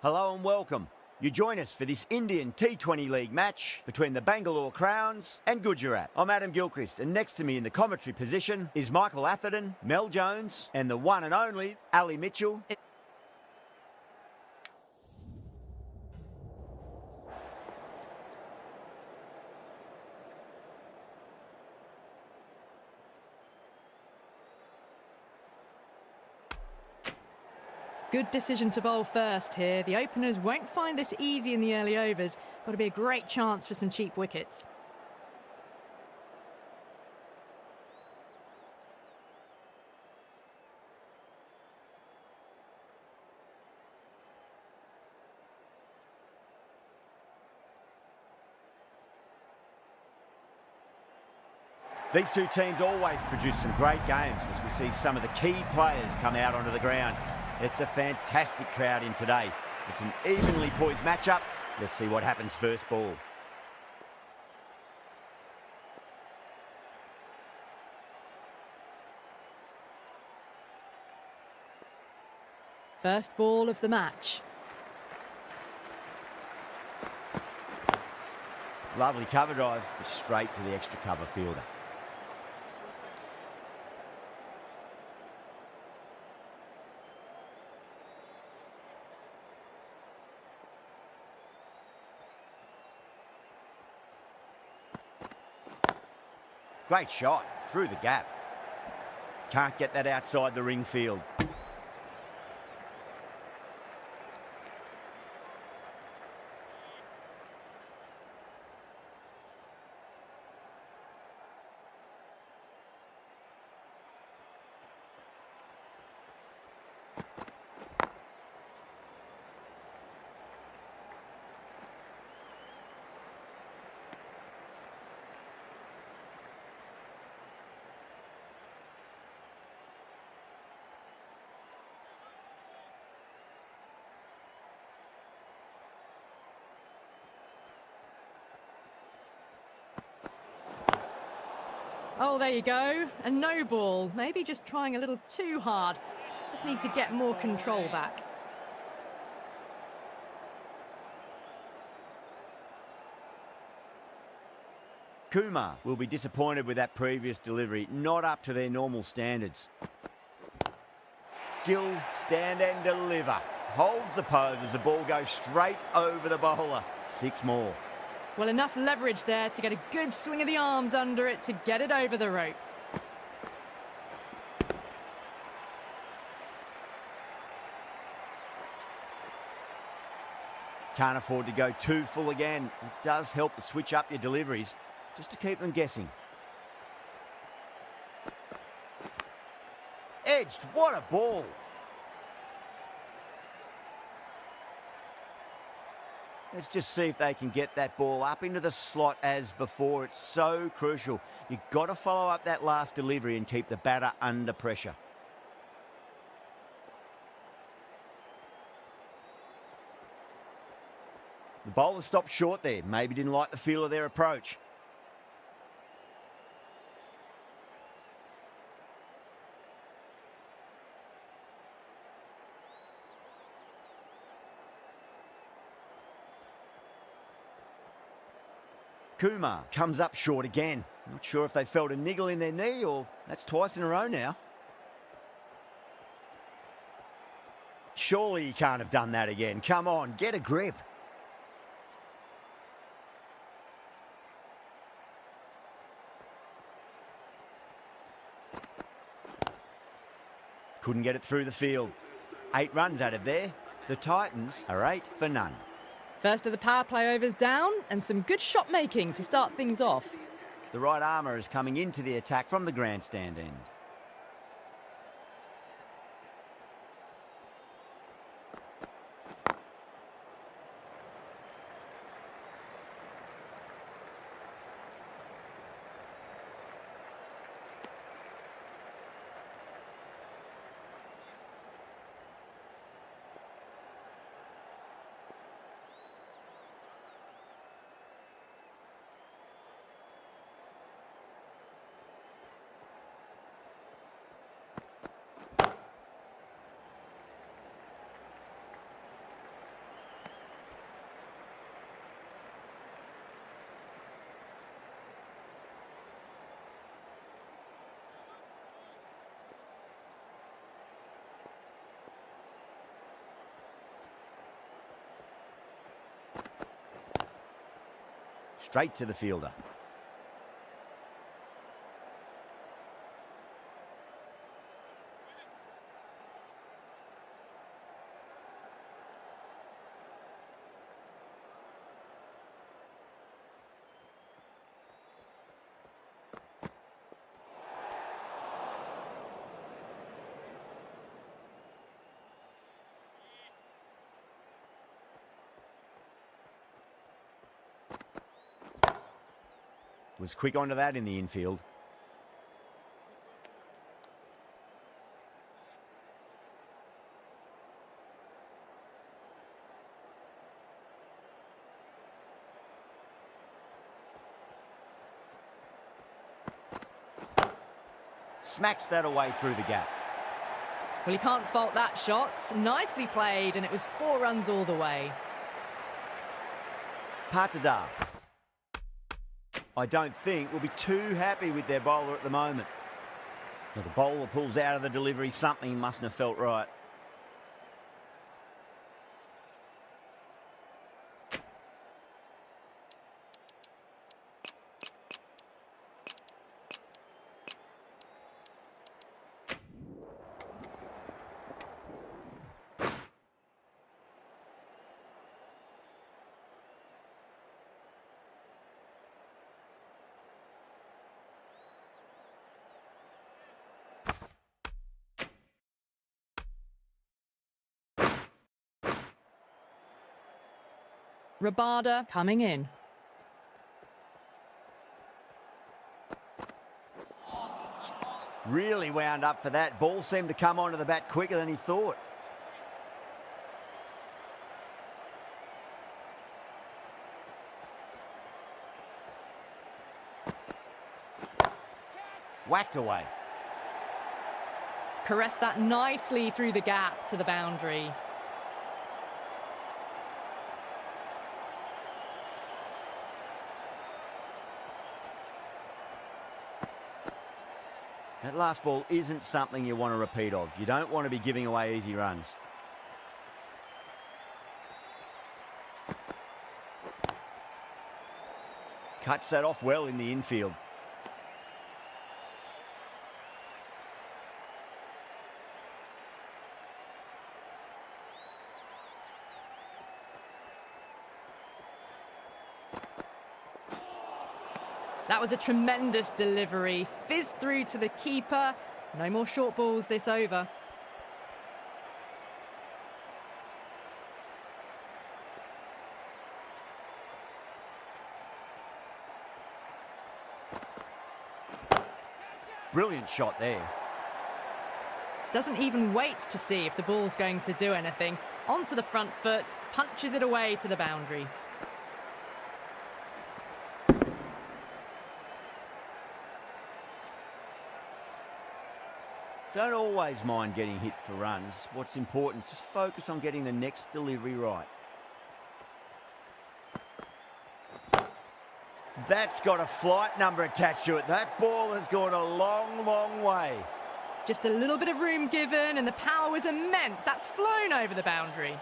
Hello and welcome. You join us for this Indian T20 League match between the Bangalore Crowns and Gujarat. I'm Adam Gilchrist, and next to me in the commentary position is Michael Atherton, Mel Jones, and the one and only Ali Mitchell. Good decision to bowl first here. The openers won't find this easy in the early overs. Got to be a great chance for some cheap wickets. These two teams always produce some great games as we see some of the key players come out onto the ground. It's a fantastic crowd in today. It's an evenly poised matchup. Let's see what happens first ball. First ball of the match. Lovely cover drive, but straight to the extra cover fielder. Great shot, through the gap. Can't get that outside the ring field. Oh, there you go. A no ball. Maybe just trying a little too hard. Just need to get more control back. Kumar will be disappointed with that previous delivery, not up to their normal standards. Gill, stand and deliver. Holds the pose as the ball goes straight over the bowler. 6 more. Well, enough leverage there to get a good swing of the arms under it to get it over the rope. Can't afford to go too full again. It does help to switch up your deliveries, just to keep them guessing. Edged, what a ball! Let's just see if they can get that ball up into the slot as before. It's so crucial. You've got to follow up that last delivery and keep the batter under pressure. The bowler stopped short there. Maybe didn't like the feel of their approach. Kumar comes up short again. Not sure if they felt a niggle in their knee or that's twice in a row now. Surely you can't have done that again. Come on, get a grip. Couldn't get it through the field. 8 runs added there. The Titans are 8 for none. First of the power play overs down and some good shot making to start things off. The right armour is coming into the attack from the grandstand end. straight to the fielder. Was quick onto that in the infield. Smacks that away through the gap. Well, you can't fault that shot. Nicely played, and it was 4 runs all the way. Patada, I don't think will be too happy with their bowler at the moment. Now the bowler pulls out of the delivery, something mustn't have felt right. Rabada coming in. Really wound up for that. Ball seemed to come onto the bat quicker than he thought. Whacked away. Caressed that nicely through the gap to the boundary. That last ball isn't something you want to repeat of. You don't want to be giving away easy runs. Cuts that off well in the infield. That was a tremendous delivery. Fizzed through to the keeper. No more short balls this over. Brilliant shot there. Doesn't even wait to see if the ball's going to do anything. Onto the front foot, punches it away to the boundary. Don't always mind getting hit for runs. What's important is just focus on getting the next delivery right. That's got a flight number attached to it. That ball has gone a long, long way. Just a little bit of room given, and the power was immense. That's flown over the boundary.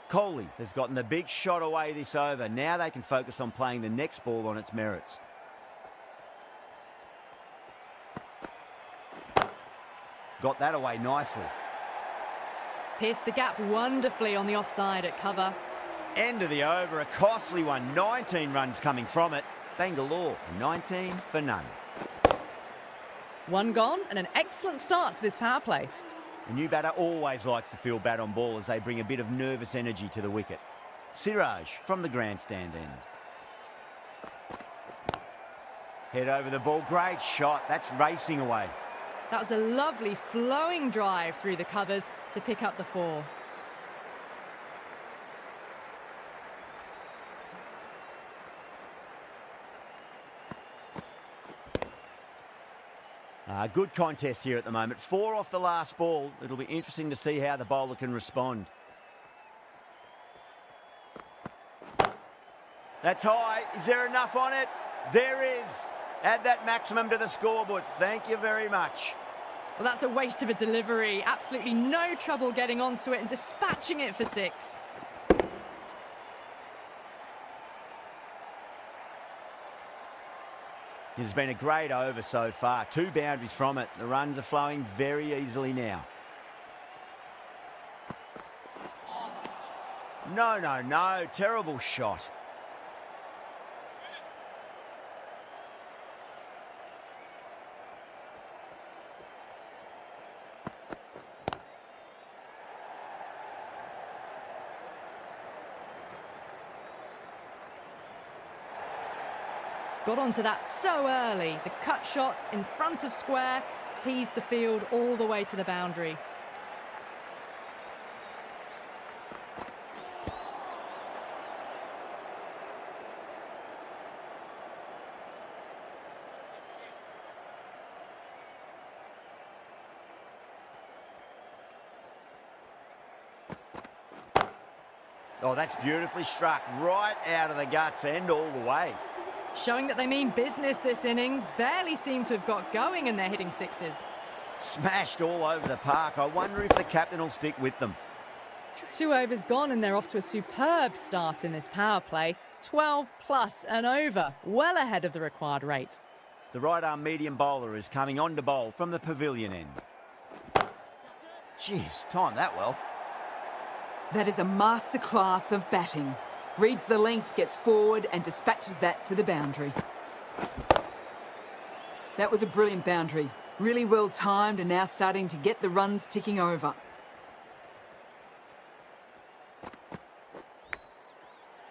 Kohli has gotten the big shot away this over. Now they can focus on playing the next ball on its merits. Got that away nicely. Pierced the gap wonderfully on the offside at cover. End of the over, a costly one. 19 runs coming from it. Bangalore, 19 for none. 1 gone, and an excellent start to this power play. The new batter always likes to feel bat on ball as they bring a bit of nervous energy to the wicket. Siraj from the grandstand end. Head over the ball, great shot. That's racing away. That was a lovely flowing drive through the covers to pick up the 4. Good contest here at the moment. 4 off the last ball. It'll be interesting to see how the bowler can respond. That's high. Is there enough on it? There is. Add that maximum to the scoreboard. Thank you very much. Well, that's a waste of a delivery. Absolutely no trouble getting onto it and dispatching it for 6. This has been a great over so far. 2 boundaries from it. The runs are flowing very easily now. No, no, no. Terrible shot. Got onto that so early. The cut shot in front of square teased the field all the way to the boundary. Oh, that's beautifully struck. Right out of the guts and all the way. Showing that they mean business this innings. Barely seem to have got going and they're hitting 6s. Smashed all over the park. I wonder if the captain will stick with them. 2 overs gone and they're off to a superb start in this power play. 12 plus and over, well ahead of the required rate. The right-arm medium bowler is coming on to bowl from the pavilion end. Jeez, timed that well. That is a masterclass of batting. Reads the length, gets forward and dispatches that to the boundary. That was a brilliant boundary. Really well timed and now starting to get the runs ticking over.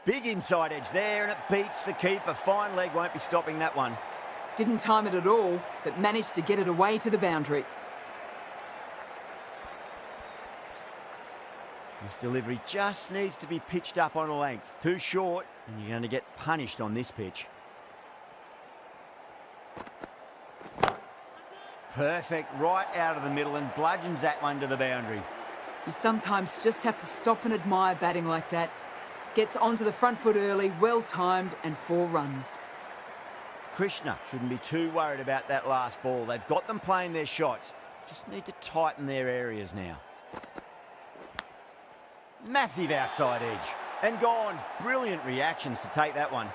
Big inside edge there and it beats the keeper. Fine leg won't be stopping that one. Didn't time it at all, but managed to get it away to the boundary. This delivery just needs to be pitched up on a length. Too short, and you're going to get punished on this pitch. Perfect, right out of the middle and bludgeons that one to the boundary. You sometimes just have to stop and admire batting like that. Gets onto the front foot early, well timed and 4 runs. Krishna shouldn't be too worried about that last ball. They've got them playing their shots. Just need to tighten their areas now. Massive outside edge. And gone. Brilliant reactions to take that one.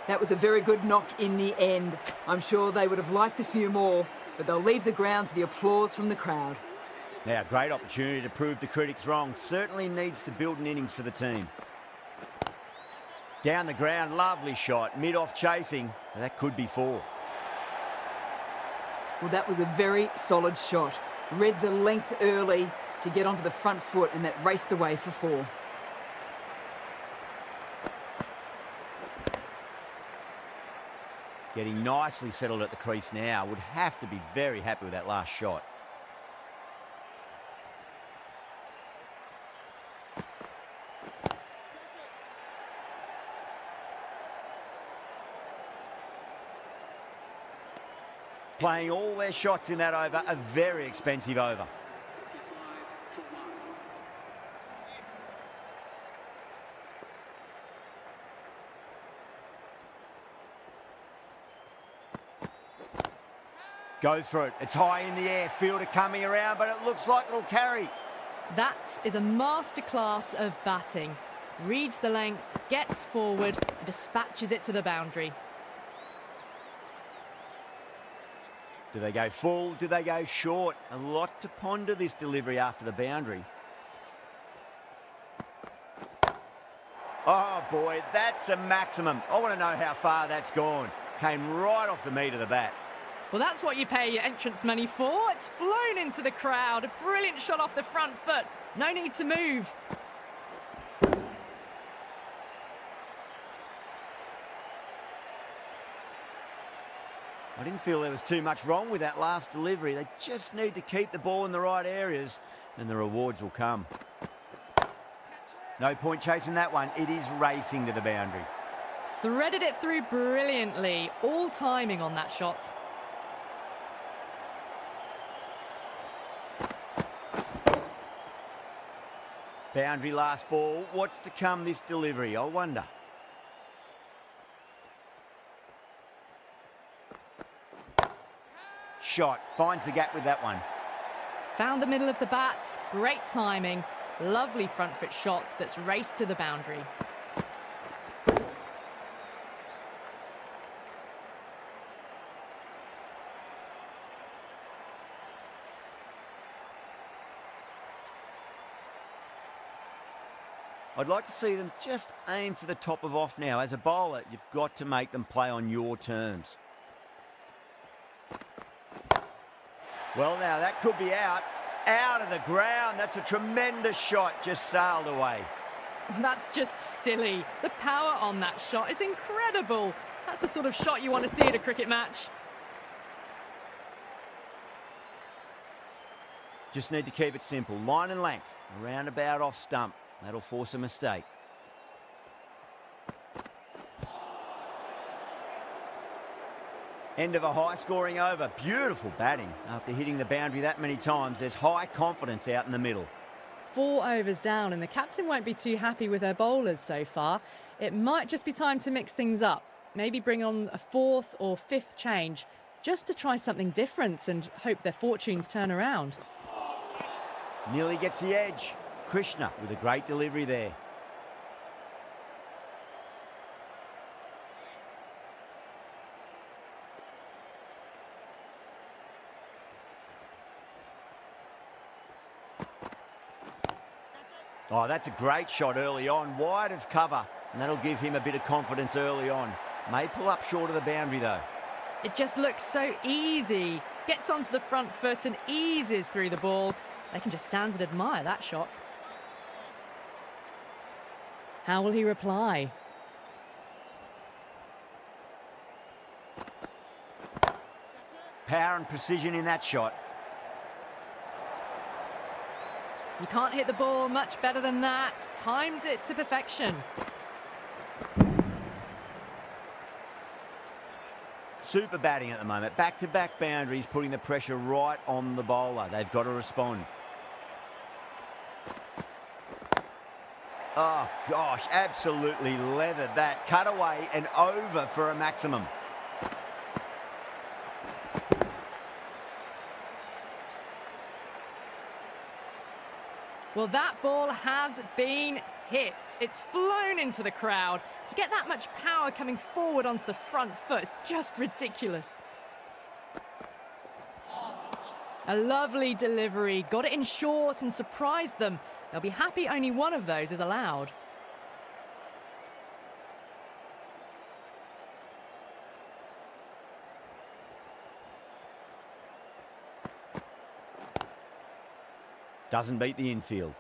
That was a very good knock in the end. I'm sure they would have liked a few more, but they'll leave the ground to the applause from the crowd. Now, great opportunity to prove the critics wrong. Certainly needs to build an innings for the team. Down the ground, lovely shot. Mid-off chasing. That could be 4. Well, that was a very solid shot. Read the length early to get onto the front foot and that raced away for 4. Getting nicely settled at the crease now. Would have to be very happy with that last shot. Playing all their shots in that over, a very expensive over. Goes for it. It's high in the air. Fielder coming around, but it looks like it'll carry. That is a masterclass of batting. Reads the length, gets forward, and dispatches it to the boundary. Do they go full? Do they go short? A lot to ponder this delivery after the boundary. Oh boy, that's a maximum. I want to know how far that's gone. Came right off the meat of the bat. Well, that's what you pay your entrance money for. It's flown into the crowd. A brilliant shot off the front foot. No need to move. I didn't feel there was too much wrong with that last delivery. They just need to keep the ball in the right areas and the rewards will come. No point chasing that one. It is racing to the boundary. Threaded it through brilliantly. All timing on that shot. Boundary last ball. What's to come this delivery? I wonder. shot. Finds the gap with that one. Found the middle of the bat. Great timing. Lovely front foot shot that's raced to the boundary. I'd like to see them just aim for the top of off now. As a bowler, you've got to make them play on your terms. Well, now that could be out. Out of the ground. That's a tremendous shot. Just sailed away. That's just silly. The power on that shot is incredible. That's the sort of shot you want to see at a cricket match. Just need to keep it simple. Line and length. Around about off stump. That'll force a mistake. End of a high-scoring over. Beautiful batting. After hitting the boundary that many times, there's high confidence out in the middle. 4 overs down, and the captain won't be too happy with her bowlers so far. It might just be time to mix things up. Maybe bring on a 4th or 5th change, just to try something different and hope their fortunes turn around. Nearly gets the edge. Krishna with a great delivery there. Oh, that's a great shot early on, wide of cover, and that'll give him a bit of confidence early on. May pull up short of the boundary though. It just looks so easy. Gets onto the front foot and eases through the ball. They can just stand and admire that shot. How will he reply? Power and precision in that shot. You can't hit the ball much better than that. Timed it to perfection. Super batting at the moment. Back-to-back boundaries, putting the pressure right on the bowler. They've got to respond. Oh, gosh, absolutely leathered that. Cut away and over for a maximum. Well, that ball has been hit. It's flown into the crowd. To get that much power coming forward onto the front foot is just ridiculous. A lovely delivery. Got it in short and surprised them. They'll be happy only one of those is allowed. Doesn't beat the infield.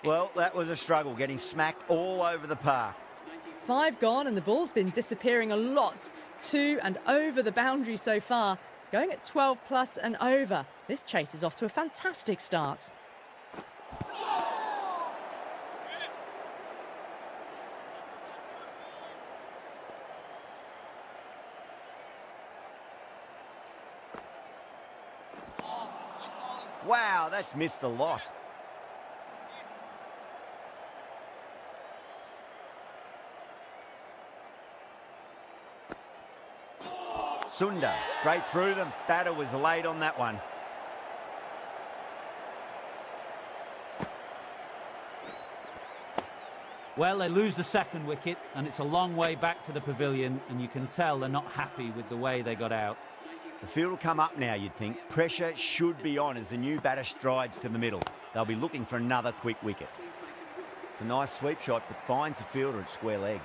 Well, that was a struggle, getting smacked all over the park. 5 gone and the ball's been disappearing a lot. 2 and over the boundary so far. Going at 12 plus and over. This chase is off to a fantastic start. Wow, that's missed a lot. Sunda, straight through them. Batter was late on that one. Well, they lose the second wicket, and it's a long way back to the pavilion, and you can tell they're not happy with the way they got out. The field will come up now, you'd think. Pressure should be on as the new batter strides to the middle. They'll be looking for another quick wicket. It's a nice sweep shot, but finds the fielder at square leg.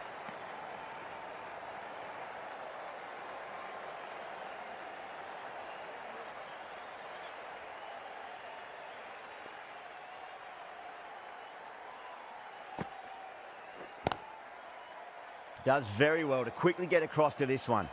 Does very well to quickly get across to this one.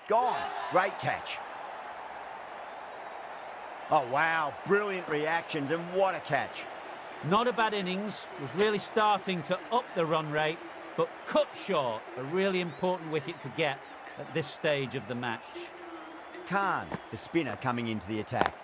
Gone. Great catch. Oh, wow. Brilliant reactions, and what a catch. Not a bad innings, was really starting to up the run rate, but cut short. A really important wicket to get at this stage of the match. Khan, the spinner, coming into the attack.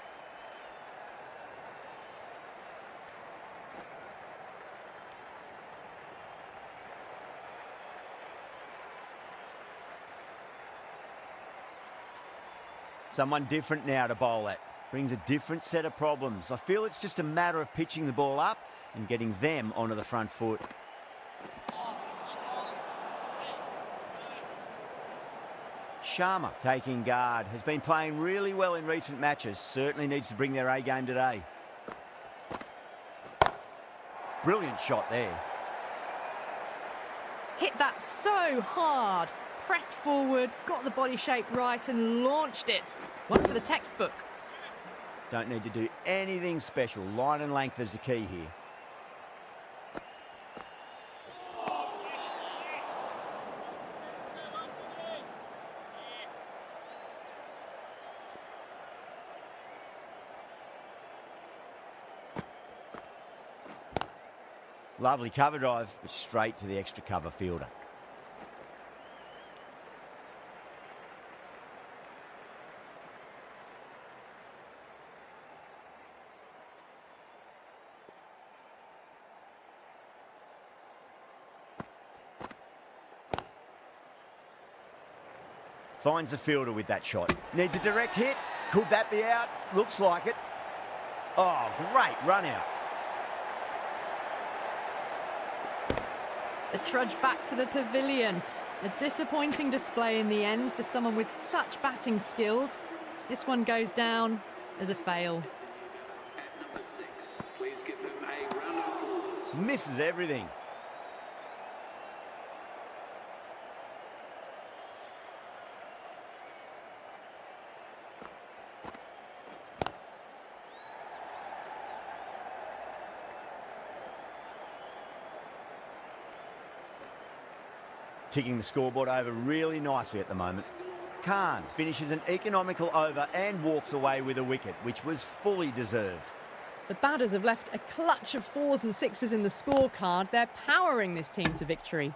Someone different now to bowl at. Brings a different set of problems. I feel it's just a matter of pitching the ball up and getting them onto the front foot. Sharma taking guard. Has been playing really well in recent matches. Certainly needs to bring their A game today. Brilliant shot there. Hit that so hard. Pressed forward, got the body shape right and launched it. One for the textbook. Don't need to do anything special. Line and length is the key here. Lovely cover drive, but straight to the extra cover fielder. Finds the fielder with that shot. Needs a direct hit. Could that be out? Looks like it. Oh, great run out. The trudge back to the pavilion. A disappointing display in the end for someone with such batting skills. This one goes down as a fail. At number 6, please give them a round of applause. Misses everything. Ticking the scoreboard over really nicely at the moment. Khan finishes an economical over and walks away with a wicket, which was fully deserved. The batters have left a clutch of 4s and 6s in the scorecard. They're powering this team to victory.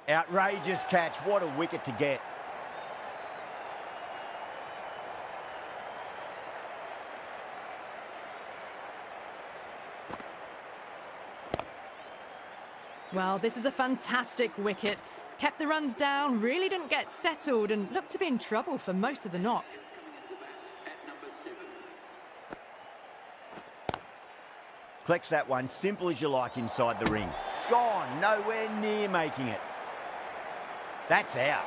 Outrageous catch. What a wicket to get. Well, this is a fantastic wicket. Kept the runs down, really didn't get settled and looked to be in trouble for most of the knock. At number 7. Collects that one, simple as you like, inside the ring. Gone, nowhere near making it. That's out.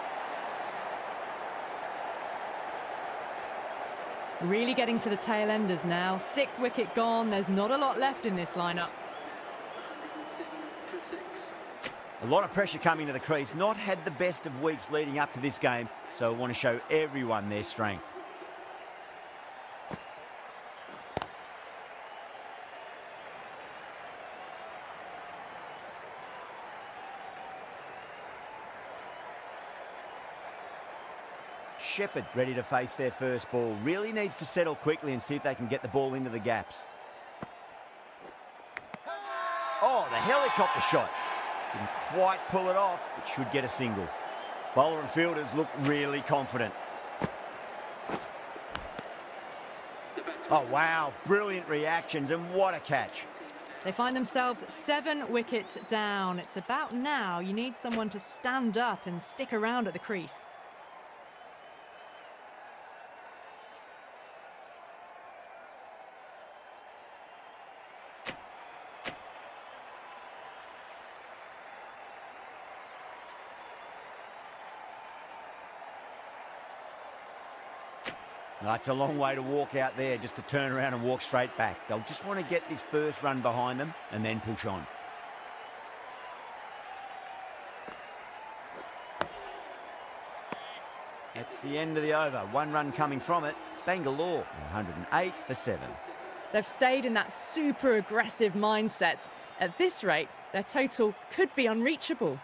Really getting to the tail enders now. 6th wicket gone, there's not a lot left in this lineup. 107 for 6. A lot of pressure coming to the crease. Not had the best of weeks leading up to this game, so I want to show everyone their strength. Shepherd ready to face their first ball. Really needs to settle quickly and see if they can get the ball into the gaps. Oh, the helicopter shot. Didn't quite pull it off, but should get a single. Bowler and fielders look really confident. Oh, wow. Brilliant reactions, and what a catch. They find themselves 7 wickets down. It's about now you need someone to stand up and stick around at the crease. No, it's a long way to walk out there just to turn around and walk straight back. They'll just want to get this first run behind them and then push on. That's the end of the over. 1 run coming from it. Bangalore, 108 for 7. They've stayed in that super aggressive mindset. At this rate, their total could be unreachable.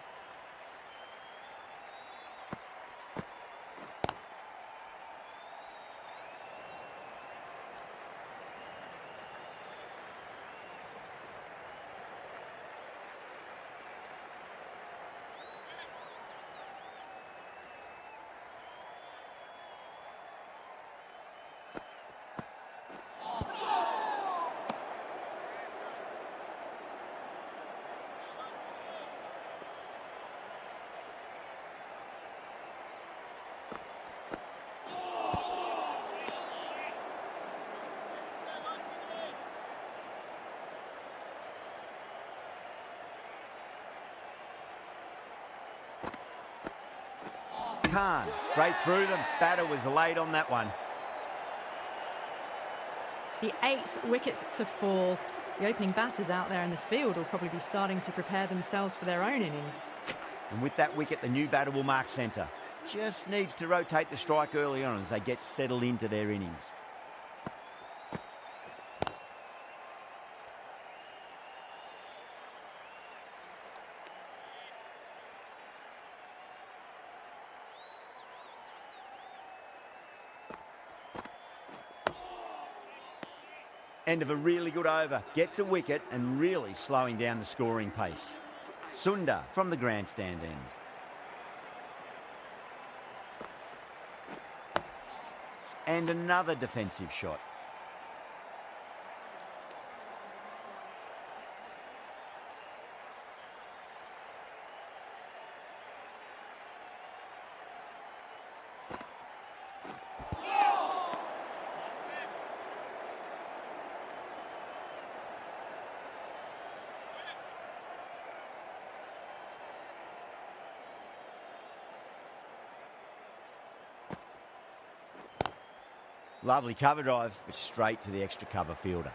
Khan, straight through them. Batter was late on that one. The 8th wicket to fall. The opening batters out there in the field will probably be starting to prepare themselves for their own innings. And with that wicket, the new batter will mark centre. Just needs to rotate the strike early on as they get settled into their innings. End of a really good over. Gets a wicket and really slowing down the scoring pace. Sundar from the grandstand end. And another defensive shot. Lovely cover drive, but straight to the extra cover fielder.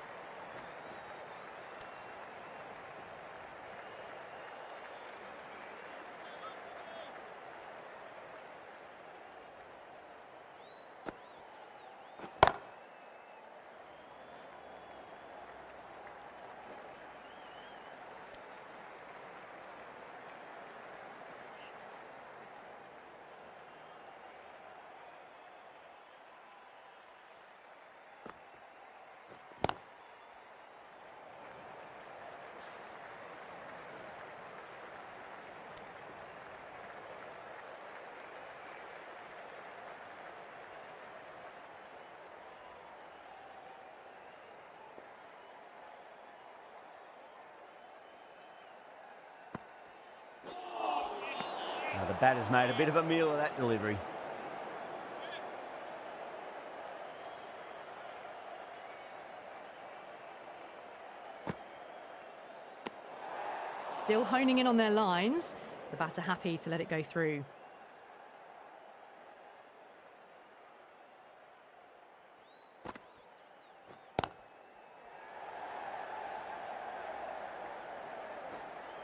Now the batter's made a bit of a meal of that delivery. Still honing in on their lines. The batter happy to let it go through.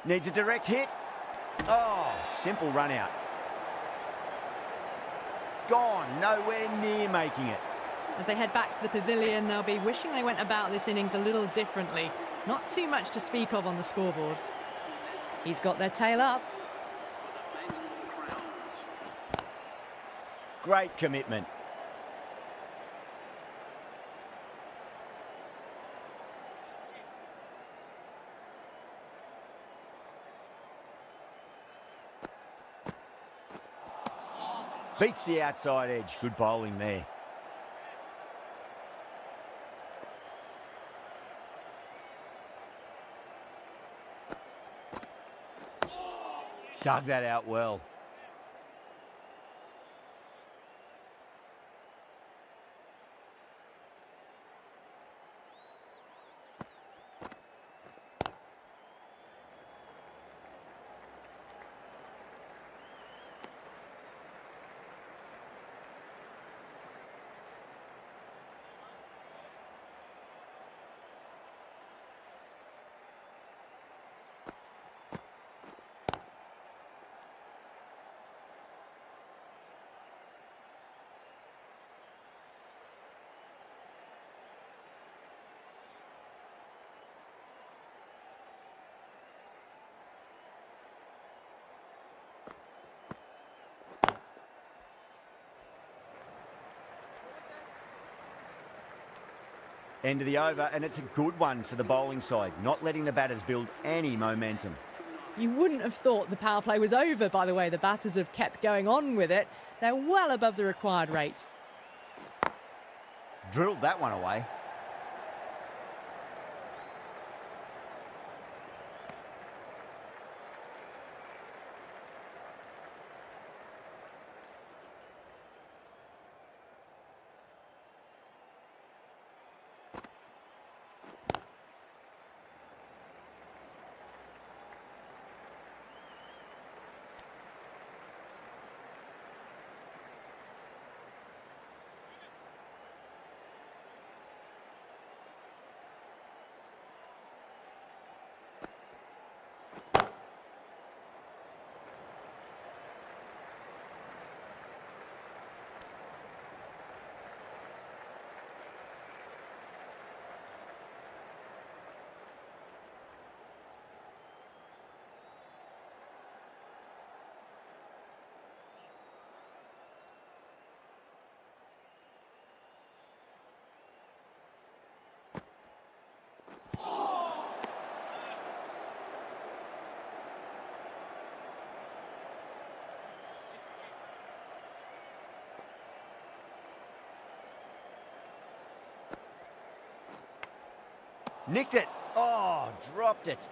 Needs a direct hit. Oh, simple run out. Gone, nowhere near making it. As they head back to the pavilion, they'll be wishing they went about this innings a little differently. Not too much to speak of on the scoreboard. He's got their tail up. Great commitment. Beats the outside edge. Good bowling there. Dug that out well. End of the over, and it's a good one for the bowling side, not letting the batters build any momentum. You wouldn't have thought the power play was over, by the way. The batters have kept going on with it. They're well above the required rates. Drilled that one away. Nicked it. Oh, dropped it.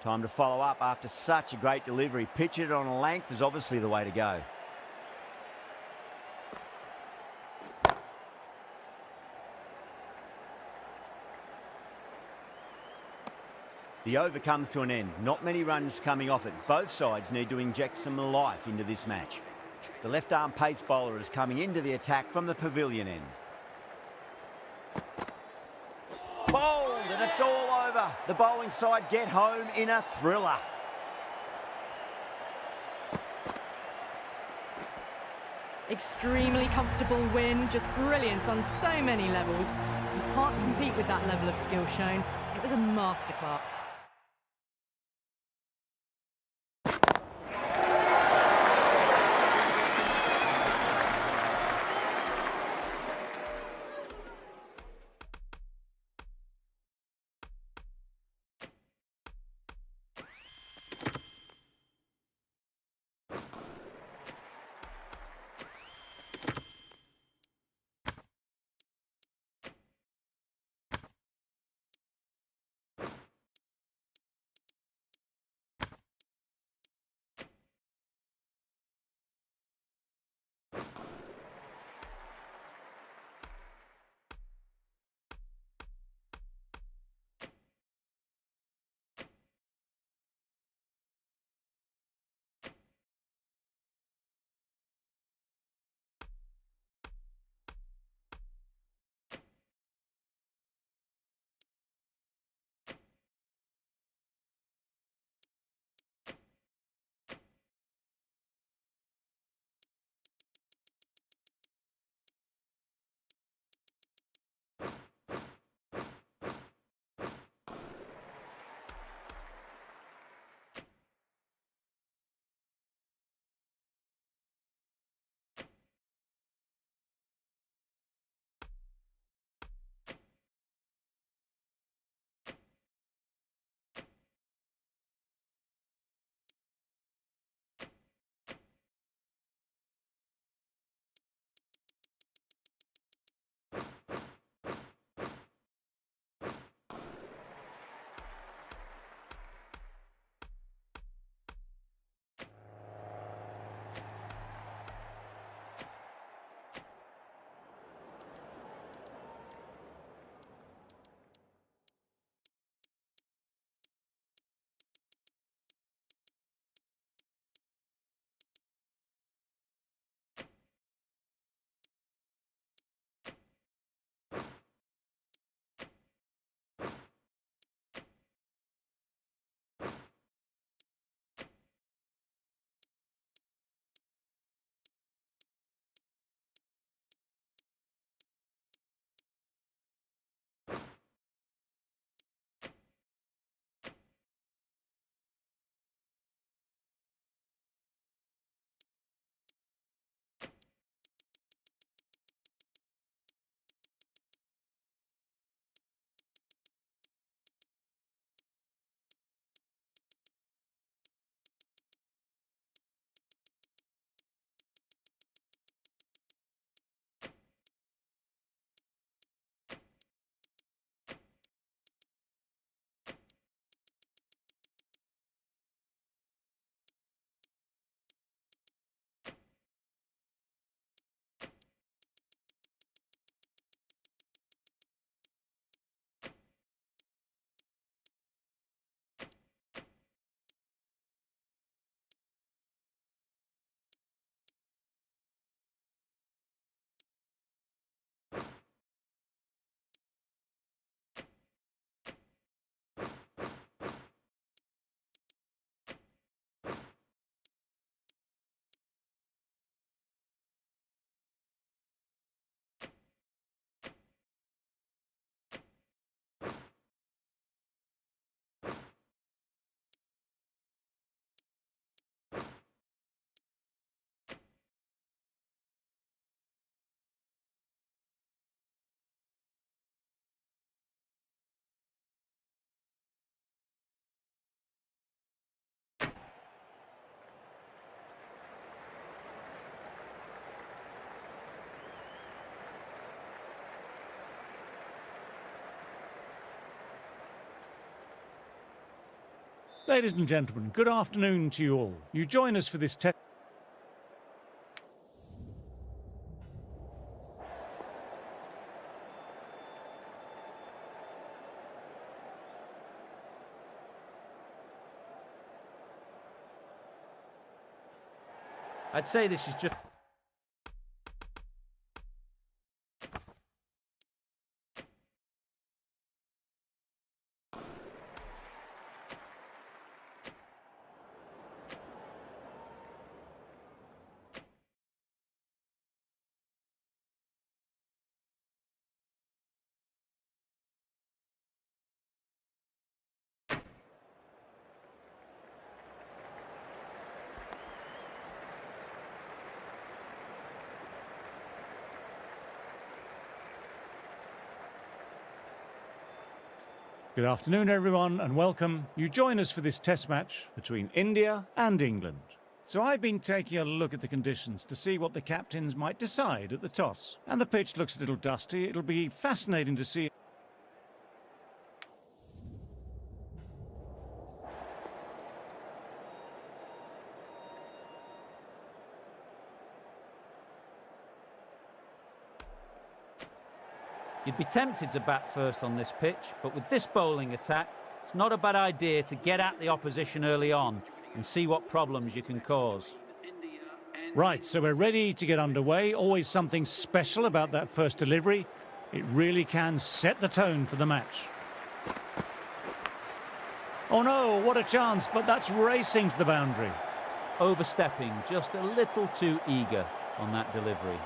Time to follow up after such a great delivery. Pitch it on a length is obviously the way to go. The over comes to an end. Not many runs coming off it. Both sides need to inject some life into this match. The left-arm pace bowler is coming into the attack from the pavilion end. Bowled, and it's all over. The bowling side get home in a thriller. Extremely comfortable win, just brilliant on so many levels. You can't compete with that level of skill shown. It was a masterclass. Ladies and gentlemen, good afternoon to you all. You join us for this test. I'd say this is just... Good afternoon, everyone, and welcome. You join us for this test match between India and England. So I've been taking a look at the conditions to see what the captains might decide at the toss. And the pitch looks a little dusty. It'll be fascinating to see. You'd be tempted to bat first on this pitch, but with this bowling attack, it's not a bad idea to get at the opposition early on and see what problems you can cause. Right, so we're ready to get underway. Always something special about that first delivery. It really can set the tone for the match. Oh no, what a chance, but that's racing to the boundary. Overstepping, just a little too eager on that delivery.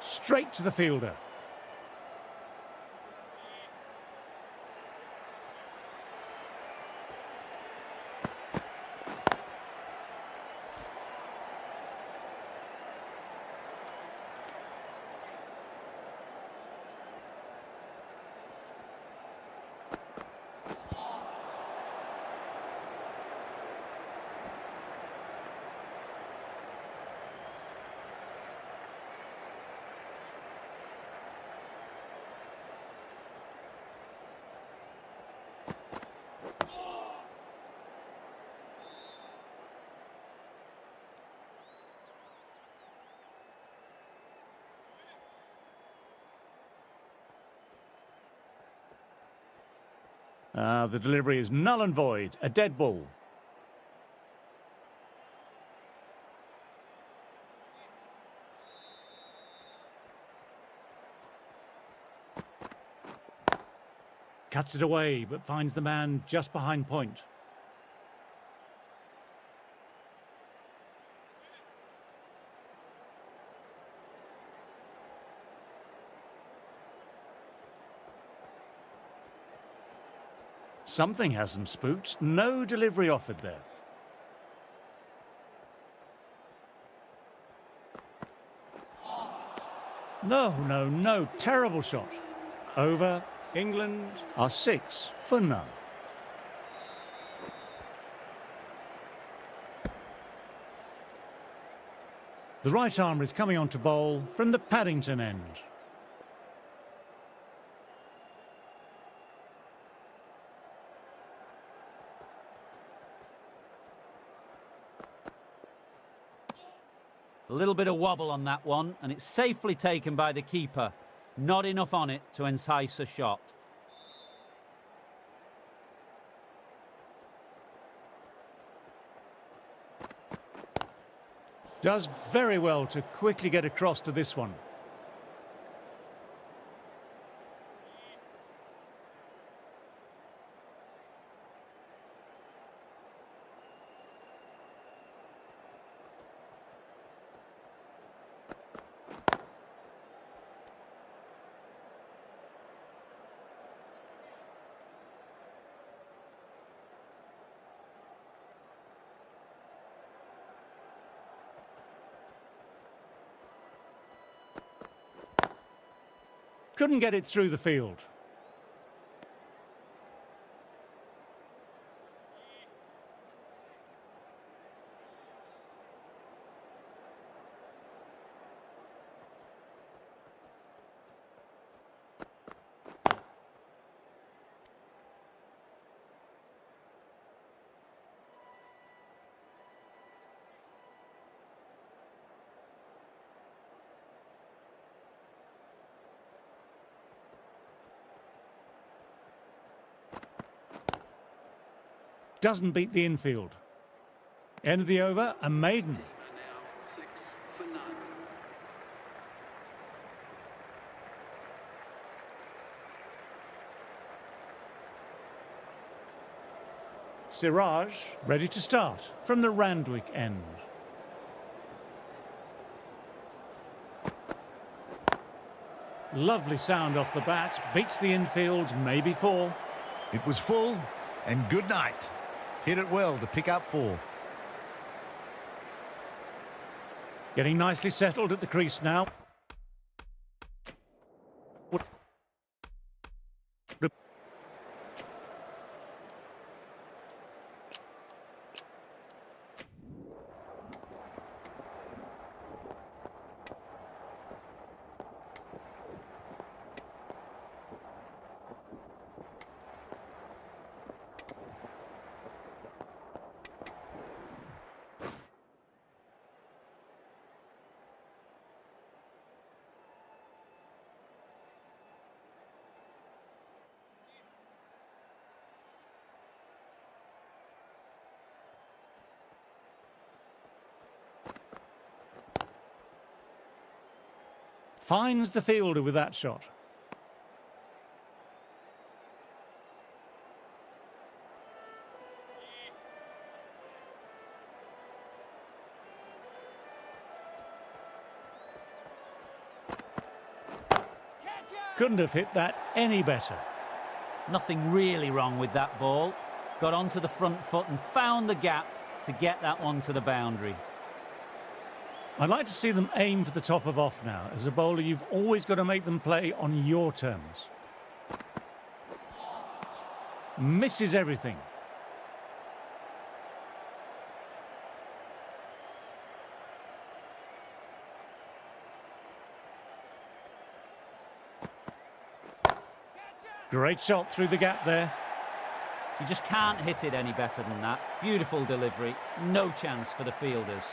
Straight to the fielder. The delivery is null and void, a dead ball. Cuts it away, but finds the man just behind point. Something has them spooked. No delivery offered there. No. Terrible shot. Over. England are 6 for none. The right arm is coming on to bowl from the Paddington end. A little bit of wobble on that one, and it's safely taken by the keeper. Not enough on it to entice a shot. Does very well to quickly get across to this one. Couldn't get it through the field. doesn't beat the infield. End of the over, a maiden. And now 6 for none. Siraj ready to start from the Randwick end. Lovely sound off the bat, beats the infield, maybe 4. It was full, and good night. Hit it well to pick up 4. Getting nicely settled at the crease now. Finds the fielder with that shot. Couldn't have hit that any better. Nothing really wrong with that ball. Got onto the front foot and found the gap to get that one to the boundary. I'd like to see them aim for the top of off now. As a bowler, you've always got to make them play on your terms. Misses everything. Great shot through the gap there. You just can't hit it any better than that. Beautiful delivery. No chance for the fielders.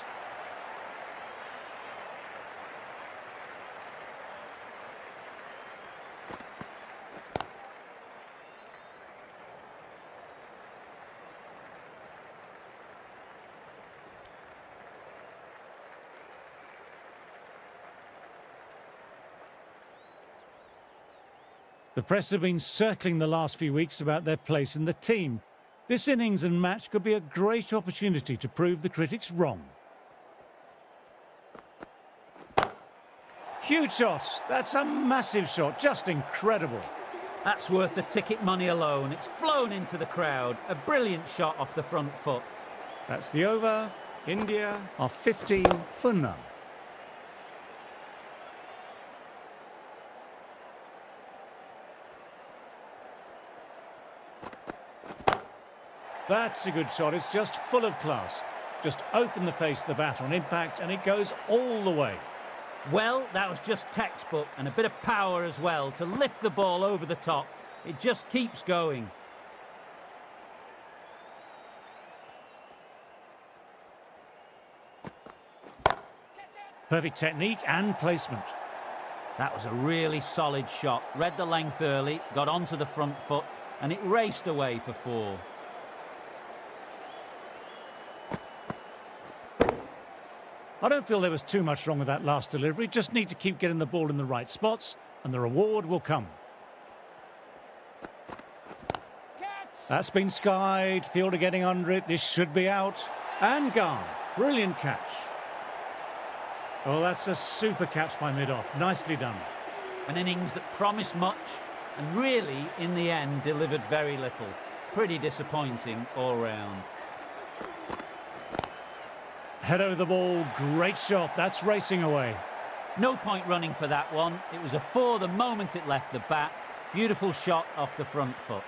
The press have been circling the last few weeks about their place in the team. This innings and match could be a great opportunity to prove the critics wrong. Huge shot. That's a massive shot. Just incredible. That's worth the ticket money alone. It's flown into the crowd. A brilliant shot off the front foot. That's the over. India are 15 for none. That's a good shot. It's just full of class. Just open the face of the bat on impact and it goes all the way. Well, that was just textbook and a bit of power as well to lift the ball over the top. It just keeps going. Perfect technique and placement. That was a really solid shot. Read the length early, got onto the front foot, and it raced away for 4. I don't feel there was too much wrong with that last delivery. Just need to keep getting the ball in the right spots and the reward will come. That's been skied. Fielder getting under it. This should be out. And gone. Brilliant catch. Oh, that's a super catch by mid-off. Nicely done. An innings that promised much and really, in the end, delivered very little. Pretty disappointing all round. Head over the ball. Great shot. That's racing away. No point running for that one. It was a 4 the moment it left the bat. Beautiful shot off the front foot.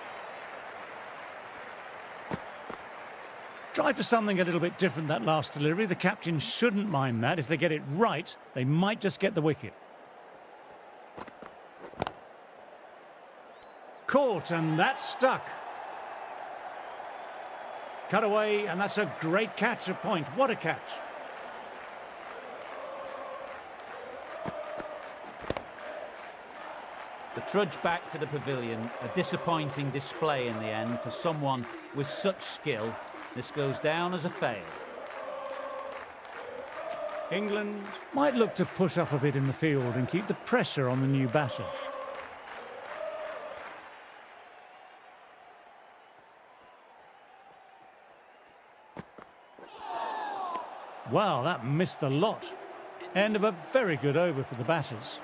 Tried for something a little bit different that last delivery. The captain shouldn't mind that. If they get it right, they might just get the wicket. Caught, and that's stuck. Cut away, and that's a great catch at point. What a catch. The trudge back to the pavilion, a disappointing display in the end for someone with such skill. This goes down as a fail. England might look to push up a bit in the field and keep the pressure on the new batter. Wow, that missed the lot. End of a very good over for the batters.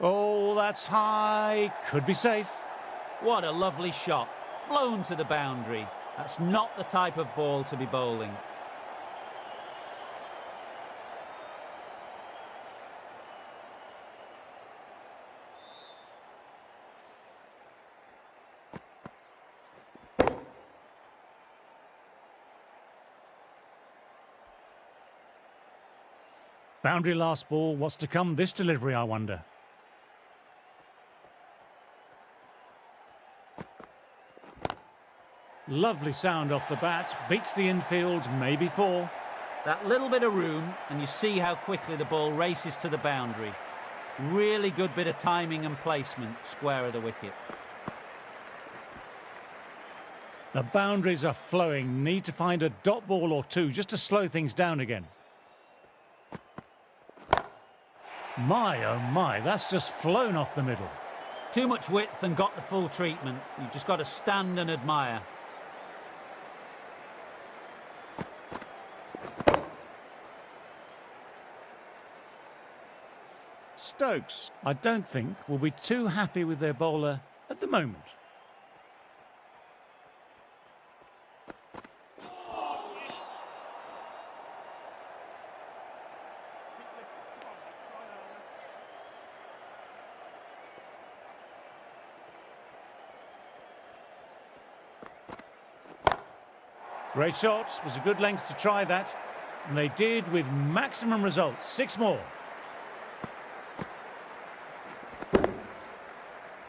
Oh, that's high. Could be safe. What a lovely shot. Flown to the boundary. That's not the type of ball to be bowling. Boundary last ball. What's to come this delivery, I wonder? Lovely sound off the bat. Beats the infield, maybe four. That little bit of room, and you see how quickly the ball races to the boundary. Really good bit of timing and placement, square of the wicket. The boundaries are flowing. Need to find a dot ball or two just to slow things down again. My, oh my, that's just flown off the middle. Too much width and got the full treatment. You've just got to stand and admire. Stokes, I don't think, will be too happy with their bowler at the moment. Great shot. Was a good length to try that. And they did with maximum results. 6 more.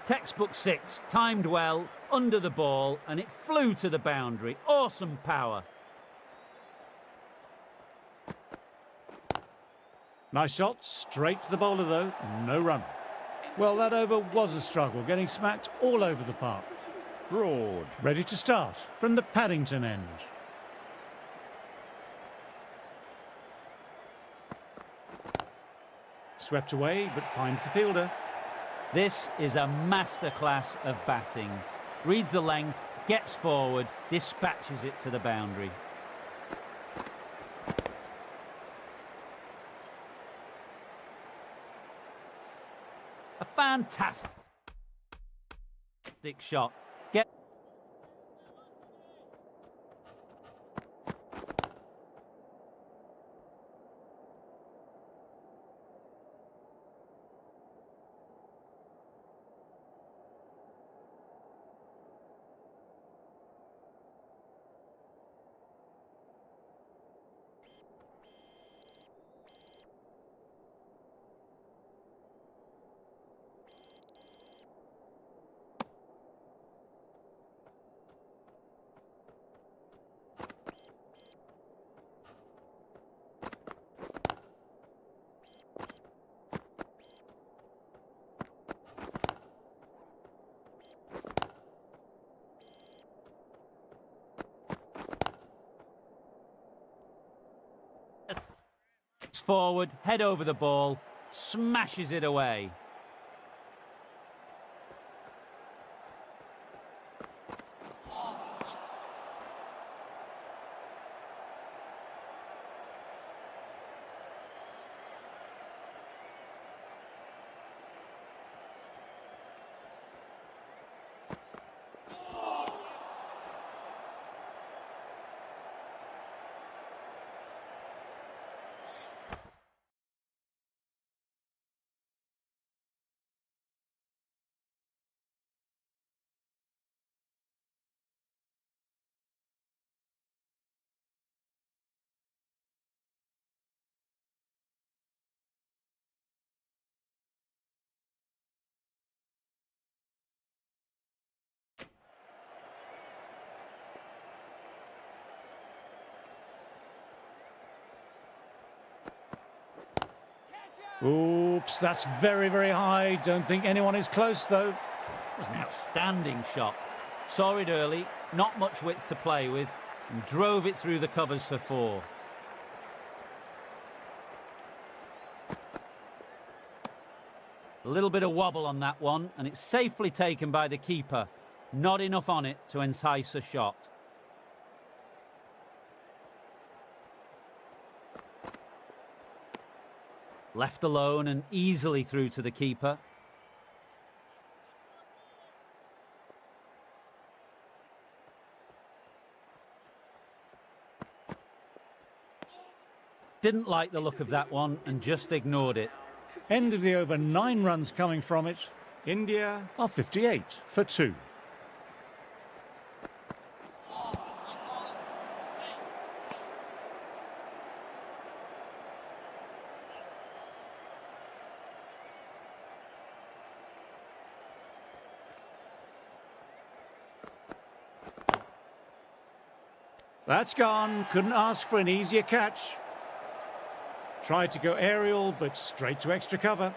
Textbook 6, timed well, under the ball, and it flew to the boundary. Awesome power. Nice shot. Straight to the bowler, though. No run. Well, that over was a struggle, getting smacked all over the park. Broad, ready to start from the Paddington end. Swept away, but finds the fielder. This is a masterclass of batting. Reads the length, gets forward, dispatches it to the boundary. A fantastic shot. Forward, head over the ball, smashes it away. Oops, that's very, very high. Don't think anyone is close, though. It was an outstanding shot. Saw it early, not much width to play with, and drove it through the covers for 4. A little bit of wobble on that one, and it's safely taken by the keeper. Not enough on it to entice a shot. Left alone and easily through to the keeper. Didn't like the look of that one and just ignored it. End of the over, 9 runs coming from it. India are 58 for 2. That's gone. Couldn't ask for an easier catch. Tried to go aerial, but straight to extra cover.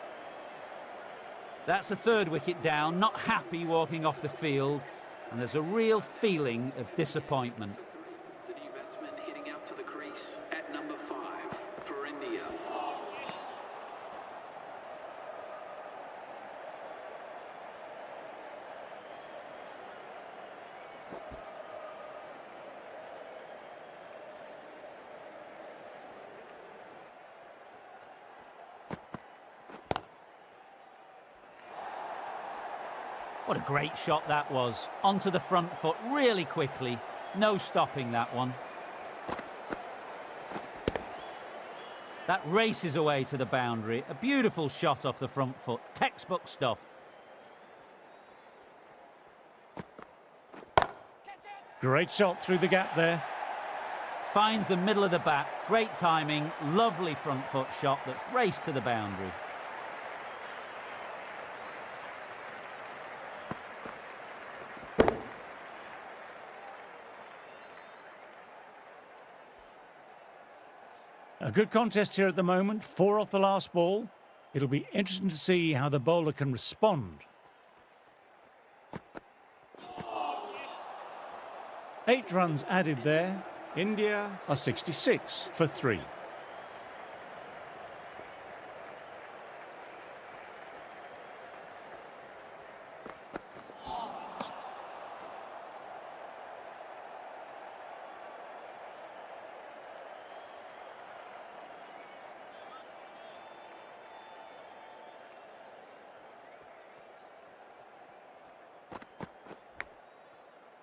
That's the 3rd wicket down. Not happy walking off the field. And there's a real feeling of disappointment. The new batsman heading out to the crease at number 5 for India. What a great shot that was. Onto the front foot really quickly. No stopping that one. That races away to the boundary. A beautiful shot off the front foot. Textbook stuff. Great shot through the gap there. Finds the middle of the bat. Great timing. Lovely front foot shot that's raced to the boundary. A good contest here at the moment. 4 off the last ball. It'll be interesting to see how the bowler can respond. 8 runs added there. India are 66 for 3.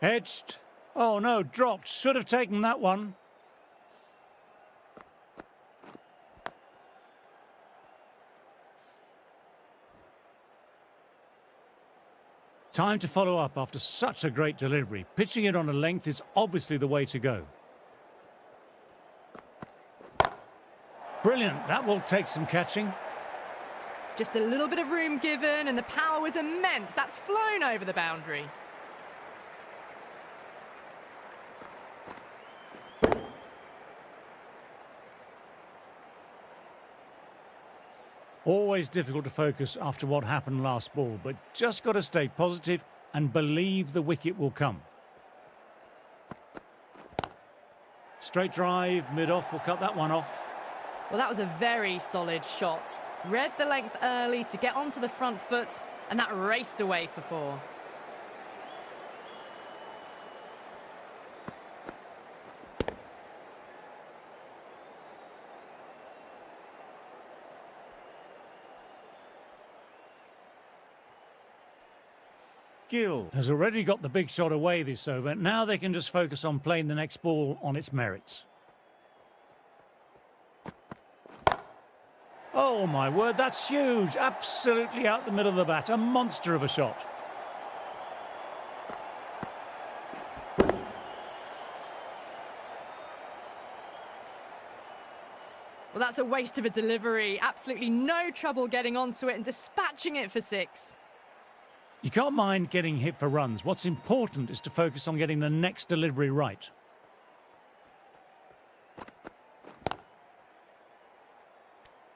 Edged. Oh no, dropped. Should have taken that one. Time to follow up after such a great delivery. Pitching it on a length is obviously the way to go. Brilliant. That will take some catching. Just a little bit of room given and the power was immense. That's flown over the boundary. Always difficult to focus after what happened last ball, but just got to stay positive and believe the wicket will come. Straight drive, mid-off, will cut that one off. Well, that was a very solid shot. Read the length early to get onto the front foot, and that raced away for 4. Gill has already got the big shot away this over. Now they can just focus on playing the next ball on its merits. Oh my word, that's huge. Absolutely out the middle of the bat. A monster of a shot. Well, that's a waste of a delivery. Absolutely no trouble getting onto it and dispatching it for 6. You can't mind getting hit for runs. What's important is to focus on getting the next delivery right.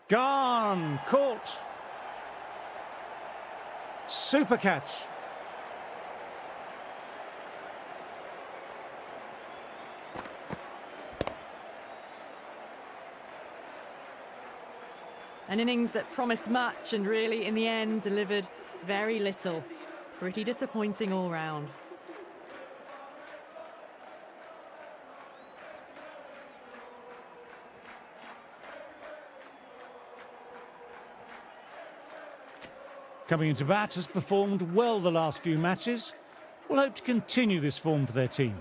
Gone! Caught! Super catch! An innings that promised much and really, in the end, delivered very little. Pretty disappointing all round. Coming into bat, has performed well the last few matches. Will hope to continue this form for their team.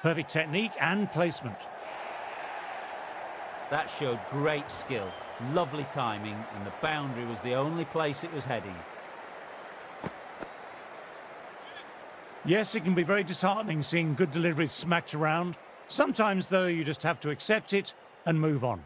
Perfect technique and placement. That showed great skill, lovely timing, and the boundary was the only place it was heading. Yes, it can be very disheartening seeing good deliveries smacked around. Sometimes, though, you just have to accept it and move on.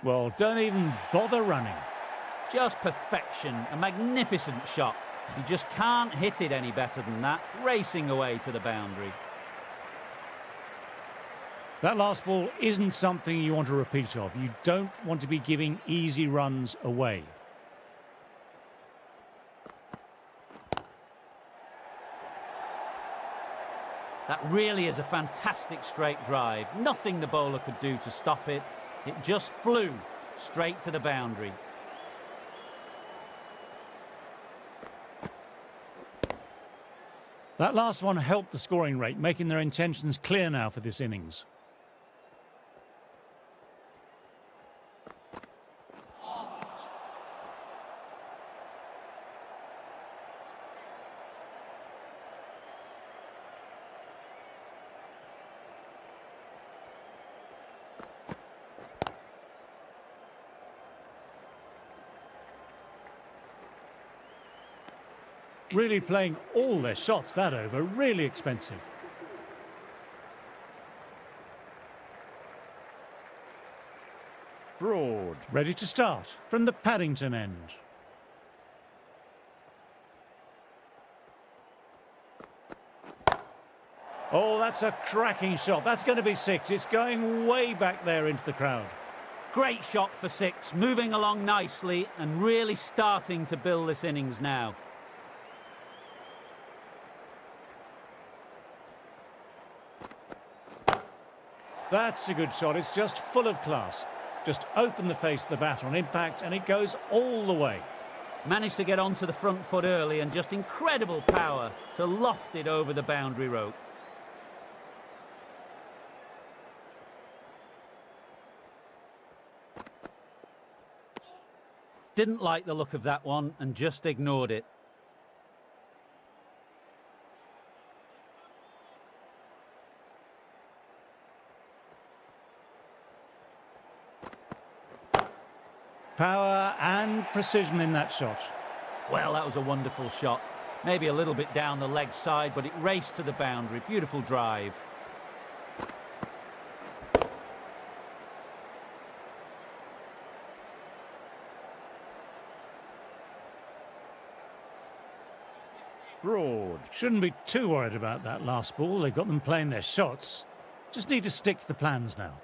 Well, don't even bother running. Just perfection, a magnificent shot. You just can't hit it any better than that, racing away to the boundary. That last ball isn't something you want to repeat of. You don't want to be giving easy runs away. That really is a fantastic straight drive. Nothing the bowler could do to stop it. It just flew straight to the boundary. That last one helped the scoring rate, making their intentions clear now for this innings. Really playing all their shots that over, really expensive. Broad, ready to start from the Paddington end. Oh, that's a cracking shot. That's going to be six. It's going way back there into the crowd. Great shot for six, moving along nicely and really starting to build this innings now. That's a good shot. It's just full of class. Just open the face of the bat on impact and it goes all the way. Managed to get onto the front foot early and just incredible power to loft it over the boundary rope. Didn't like the look of that one and just ignored it. Power and precision in that shot. Well, that was a wonderful shot. Maybe a little bit down the leg side, but it raced to the boundary. Beautiful drive. Broad. Shouldn't be too worried about that last ball. They've got them playing their shots. Just need to stick to the plans now.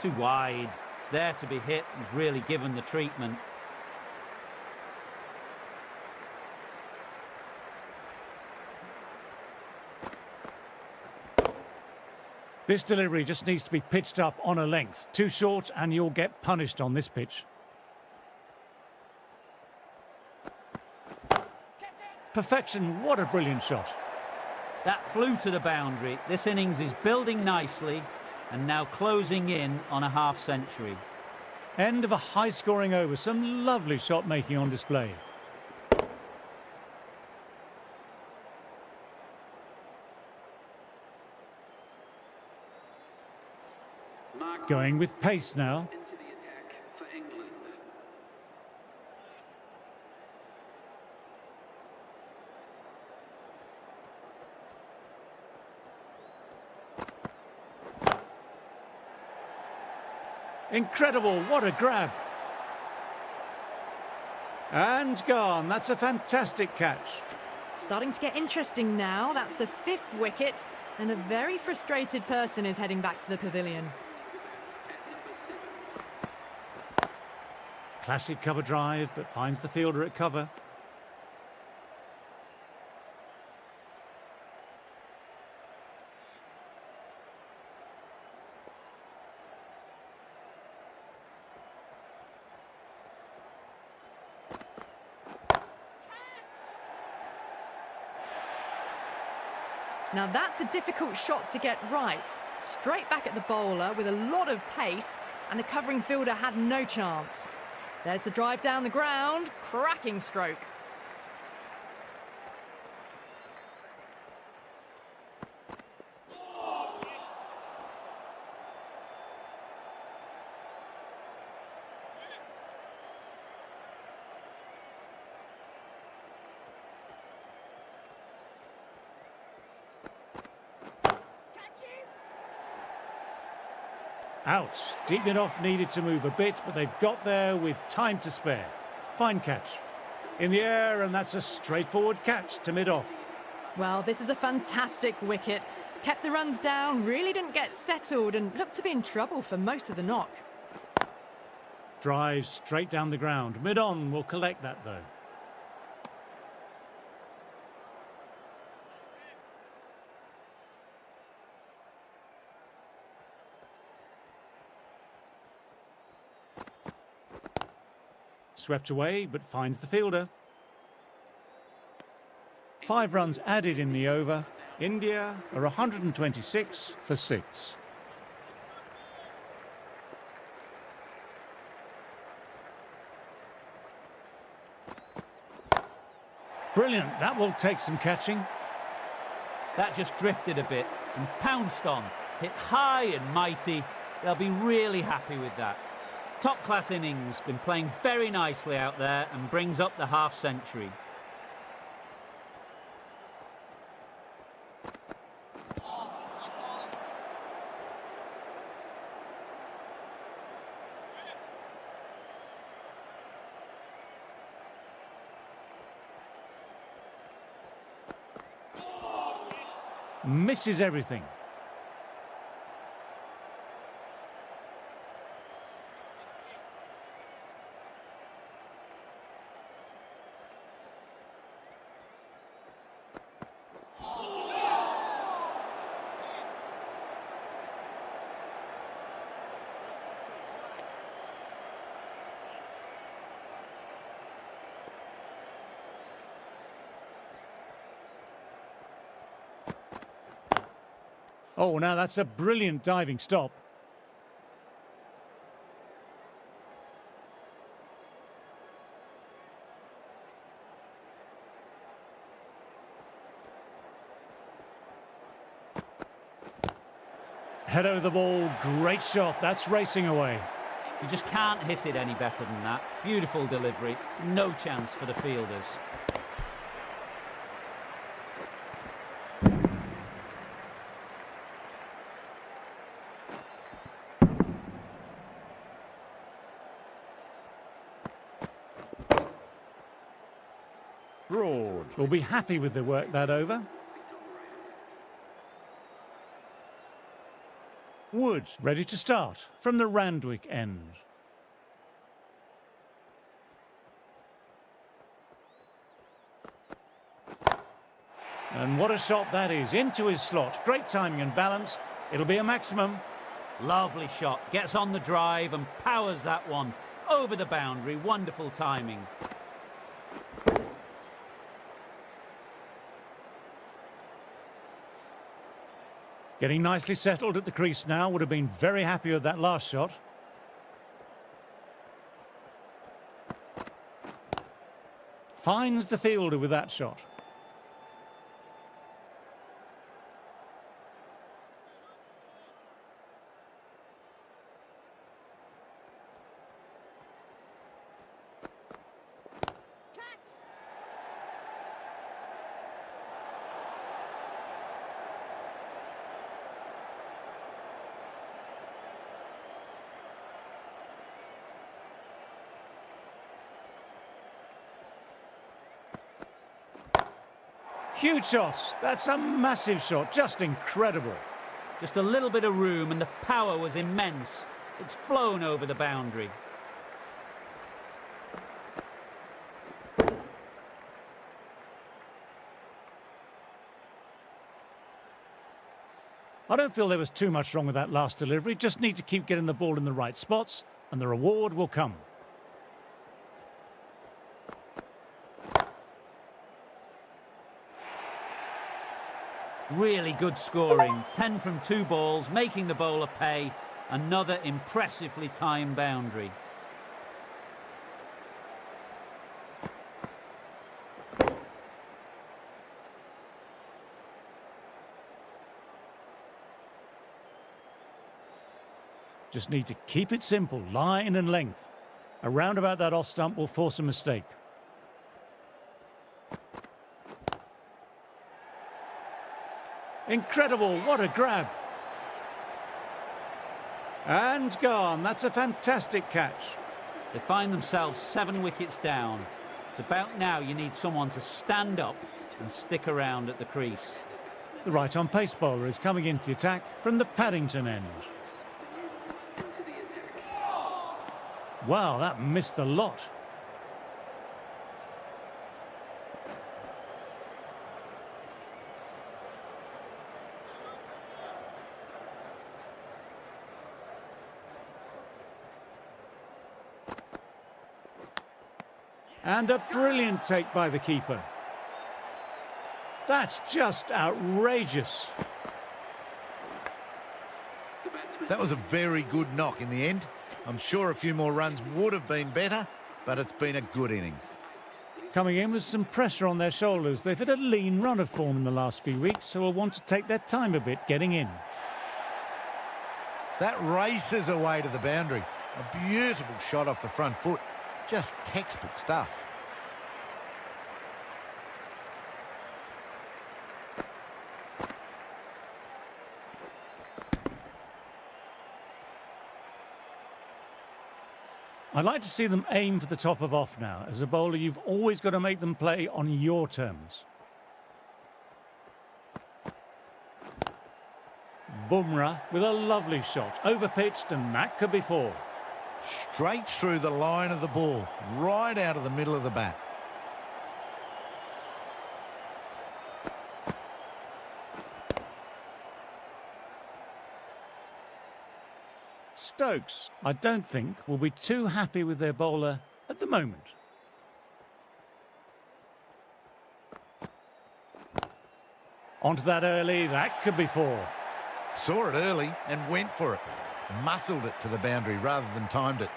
Too wide. It's there to be hit. He's really given the treatment. This delivery just needs to be pitched up on a length. Too short and you'll get punished on this pitch. Perfection, what a brilliant shot. That flew to the boundary. This innings is building nicely and now closing in on a half-century. End of a high-scoring over. Some lovely shot-making on display. Going with pace now. Into the attack for England. Incredible, what a grab. And gone, that's a fantastic catch. Starting to get interesting now. That's the 5th wicket, and a very frustrated person is heading back to the pavilion. Classic cover drive, but finds the fielder at cover. Now that's a difficult shot to get right. Straight back at the bowler with a lot of pace, and the covering fielder had no chance. There's the drive down the ground. Cracking stroke. Out. Deep mid-off needed to move a bit, but they've got there with time to spare. Fine catch. In the air, and that's a straightforward catch to mid-off. Well, this is a fantastic wicket. Kept the runs down, really didn't get settled, and looked to be in trouble for most of the knock. Drives straight down the ground. Mid-on will collect that, though. Swept away, but finds the fielder. 5 runs added in the over. India are 126 for 6. Brilliant, that will take some catching. That just drifted a bit and pounced on. Hit high and mighty. They'll be really happy with that. Top-class innings, been playing very nicely out there and brings up the half-century. Misses everything. Oh, now that's a brilliant diving stop. Head over the ball, great shot, that's racing away. You just can't hit it any better than that. Beautiful delivery, no chance for the fielders. Broad will be happy with the work that over. Wood ready to start from the Randwick end. And what a shot that is, into his slot. Great timing and balance, It'll be a maximum. Lovely shot. Gets on the drive and powers that one over the boundary. Wonderful timing. Getting nicely settled at the crease now. Would have been very happy with that last shot. Finds the fielder with that shot. Huge shot. That's a massive shot. Just incredible. Just a little bit of room and the power was immense. It's flown over the boundary. I don't feel there was too much wrong with that last delivery. Just need to keep getting the ball in the right spots and the reward will come. Really good scoring. 10 from 2 balls, making the bowler pay. Another impressively timed boundary. Just need to keep it simple, line and length. Around about that off stump will force a mistake. Incredible, what a grab. And gone, that's a fantastic catch. They find themselves 7 wickets down. It's about now you need someone to stand up and stick around at the crease. The right-on pace bowler is coming into the attack from the Paddington end. Wow, that missed the lot. And a brilliant take by the keeper. That's just outrageous. That was a very good knock in the end. I'm sure a few more runs would have been better, but it's been a good innings. Coming in with some pressure on their shoulders. They've had a lean run of form in the last few weeks, so will want to take their time a bit getting in. That races away to the boundary. A beautiful shot off the front foot. Just textbook stuff. I'd like to see them aim for the top of off now. As a bowler, you've always got to make them play on your terms. Bumrah with a lovely shot. Overpitched, and that could be 4. Straight through the line of the ball, right out of the middle of the bat. Stokes, I don't think, will be too happy with their bowler at the moment. Onto that early, that could be 4. Saw it early and went for it. Muscled it to the boundary rather than timed it.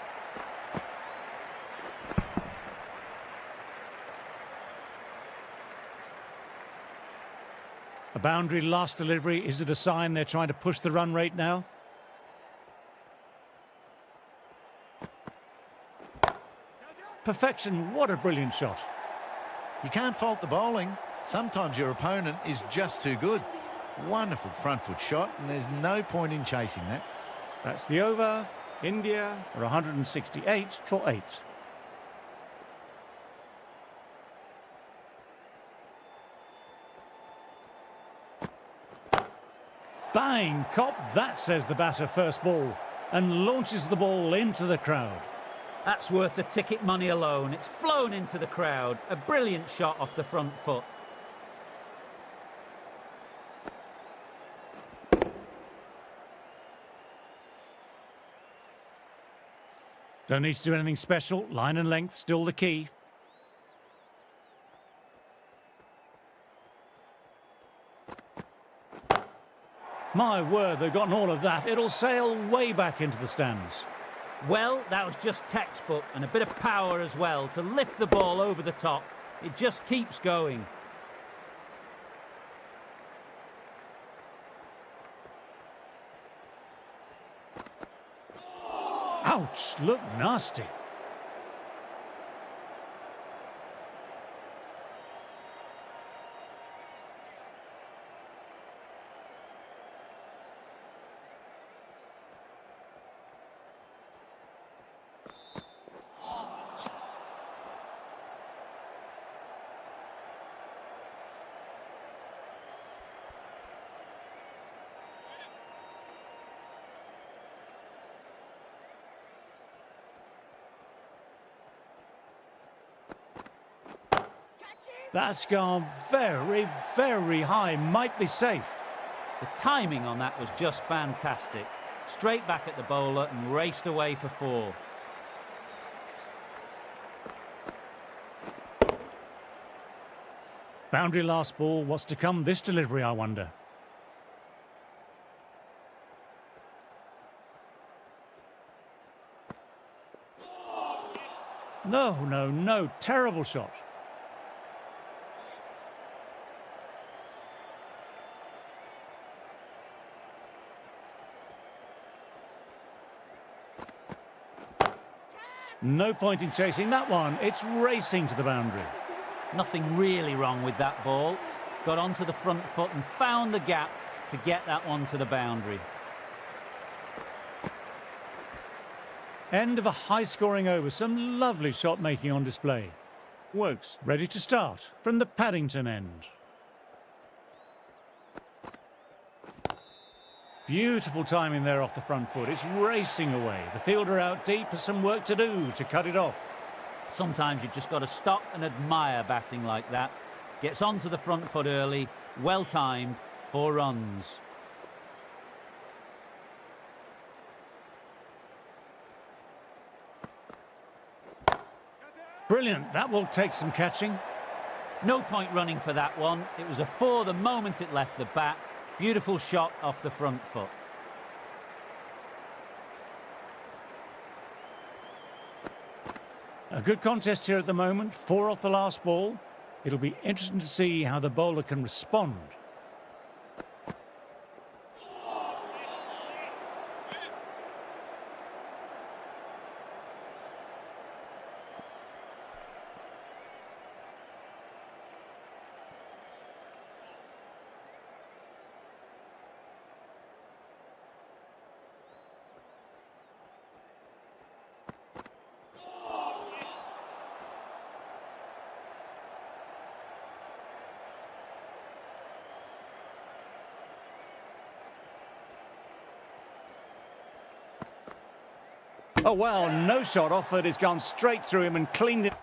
A boundary last delivery, is it a sign they're trying to push the run rate now? Perfection, what a brilliant shot. You can't fault the bowling. Sometimes your opponent is just too good. Wonderful front foot shot, and there's no point in chasing that. That's the over. India are 168 for 8. Bang! Cop, that says the batter first ball, and launches the ball into the crowd. That's worth the ticket money alone. It's flown into the crowd. A brilliant shot off the front foot. Don't need to do anything special. Line and length still the key. My word, they've gotten all of that. It'll sail way back into the stands. Well, that was just textbook, and a bit of power as well to lift the ball over the top. It just keeps going. Ouch, look nasty. That's gone very, very high. Might be safe. The timing on that was just fantastic. Straight back at the bowler and raced away for 4. Boundary last ball. What's to come this delivery, I wonder? No, no, no. Terrible shot. No point in chasing that one. It's racing to the boundary. Nothing really wrong with that ball. Got onto the front foot and found the gap to get that one to the boundary. End of a high-scoring over. Some lovely shot making on display. Wokes ready to start from the Paddington end. Beautiful timing there off the front foot. It's racing away. The fielder out deep has some work to do to cut it off. Sometimes you just got to stop and admire batting like that. Gets onto the front foot early, well timed, 4 runs. Brilliant. That will take some catching. No point running for that one. It was a 4 the moment it left the bat. Beautiful shot off the front foot. A good contest here at the moment. 4 off the last ball. It'll be interesting to see how the bowler can respond. Oh, well, no shot offered. It's gone straight through him and cleaned it.